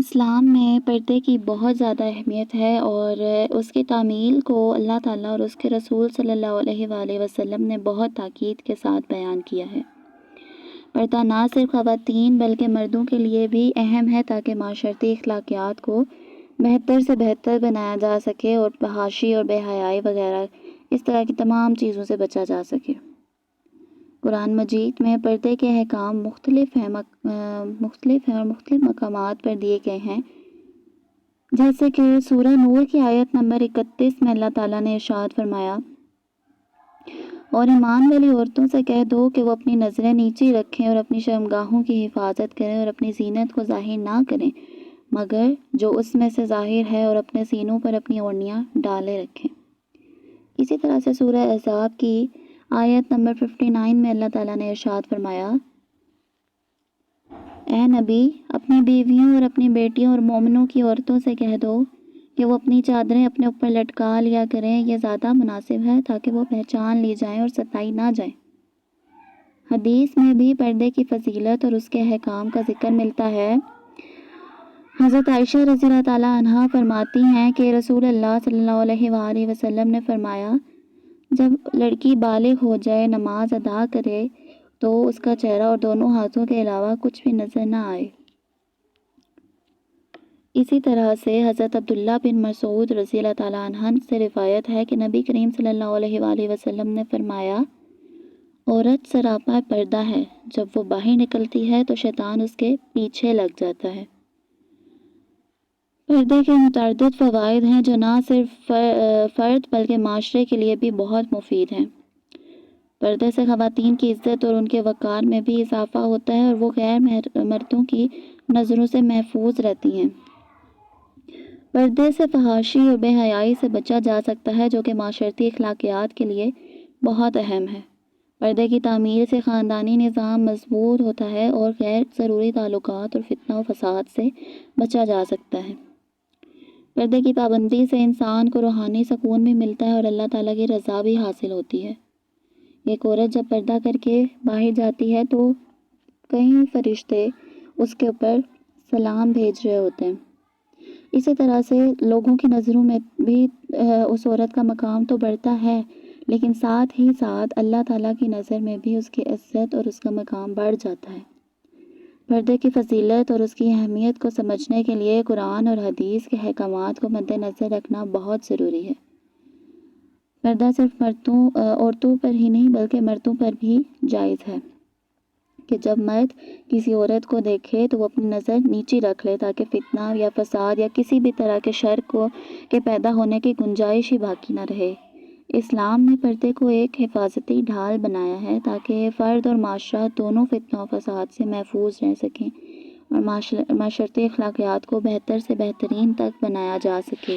اسلام میں پردے کی بہت زیادہ اہمیت ہے اور اس کی تعمیل کو اللہ تعالیٰ اور اس کے رسول صلی اللہ علیہ وآلہ وسلم نے بہت تاکید کے ساتھ بیان کیا ہے۔ پردہ نہ صرف خواتین بلکہ مردوں کے لیے بھی اہم ہے تاکہ معاشرتی اخلاقیات کو بہتر سے بہتر بنایا جا سکے اور فحاشی اور بے حیائی وغیرہ اس طرح کی تمام چیزوں سے بچا جا سکے۔ قرآن مجید میں پردے کے احکام مختلف ہیں اور مختلف مقامات پر دیے گئے ہیں، جیسے کہ سورہ نور کی آیت نمبر 31 میں اللہ تعالیٰ نے ارشاد فرمایا، اور ایمان والی عورتوں سے کہہ دو کہ وہ اپنی نظریں نیچے رکھیں اور اپنی شرمگاہوں کی حفاظت کریں اور اپنی زینت کو ظاہر نہ کریں مگر جو اس میں سے ظاہر ہے، اور اپنے سینوں پر اپنی اوڑھنیاں ڈالے رکھیں۔ اسی طرح سے سورہ احزاب کی آیت نمبر 59 میں اللہ تعالیٰ نے ارشاد فرمایا، اے نبی اپنی بیویوں اور اپنی بیٹیوں اور مومنوں کی عورتوں سے کہہ دو کہ وہ اپنی چادریں اپنے اوپر لٹکا لیا کریں، یہ زیادہ مناسب ہے تاکہ وہ پہچان لی جائیں اور ستائی نہ جائیں۔ حدیث میں بھی پردے کی فضیلت اور اس کے احکام کا ذکر ملتا ہے۔ حضرت عائشہ رضی اللہ تعالیٰ عنہا فرماتی ہیں کہ رسول اللہ صلی اللہ علیہ وآلہ وسلم نے فرمایا، جب لڑکی بالغ ہو جائے، نماز ادا کرے تو اس کا چہرہ اور دونوں ہاتھوں کے علاوہ کچھ بھی نظر نہ آئے۔ اسی طرح سے حضرت عبداللہ بن مسعود رضی اللہ تعالیٰ عنہ سے روایت ہے کہ نبی کریم صلی اللہ علیہ وآلہ وسلم نے فرمایا، عورت سراپا پردہ ہے، جب وہ باہر نکلتی ہے تو شیطان اس کے پیچھے لگ جاتا ہے۔ پردے کے متعدد فوائد ہیں جو نہ صرف فرد بلکہ معاشرے کے لیے بھی بہت مفید ہیں۔ پردے سے خواتین کی عزت اور ان کے وقار میں بھی اضافہ ہوتا ہے اور وہ غیر مردوں کی نظروں سے محفوظ رہتی ہیں۔ پردے سے فحاشی اور بے حیائی سے بچا جا سکتا ہے جو کہ معاشرتی اخلاقیات کے لیے بہت اہم ہے۔ پردے کی تعمیل سے خاندانی نظام مضبوط ہوتا ہے اور غیر ضروری تعلقات اور فتنہ و فساد سے بچا جا سکتا ہے۔ پردے کی پابندی سے انسان کو روحانی سکون بھی ملتا ہے اور اللہ تعالیٰ کی رضا بھی حاصل ہوتی ہے۔ ایک عورت جب پردہ کر کے باہر جاتی ہے تو کئی فرشتے اس کے اوپر سلام بھیج رہے ہوتے ہیں۔ اسی طرح سے لوگوں کی نظروں میں بھی اس عورت کا مقام تو بڑھتا ہے، لیکن ساتھ ہی ساتھ اللہ تعالیٰ کی نظر میں بھی اس کی عزت اور اس کا مقام بڑھ جاتا ہے۔ پردے کی فضیلت اور اس کی اہمیت کو سمجھنے کے لیے قرآن اور حدیث کے احکامات کو مد نظر رکھنا بہت ضروری ہے۔ پردہ صرف عورتوں پر ہی نہیں بلکہ مردوں پر بھی جائز ہے کہ جب مرد کسی عورت کو دیکھے تو وہ اپنی نظر نیچی رکھ لے تاکہ فتنہ یا فساد یا کسی بھی طرح کے شر کے پیدا ہونے کی گنجائش ہی باقی نہ رہے۔ اسلام نے پردے کو ایک حفاظتی ڈھال بنایا ہے تاکہ فرد اور معاشرہ دونوں فتنہ و فساد سے محفوظ رہ سکیں اور معاشرتی اخلاقیات کو بہتر سے بہترین تک بنایا جا سکے۔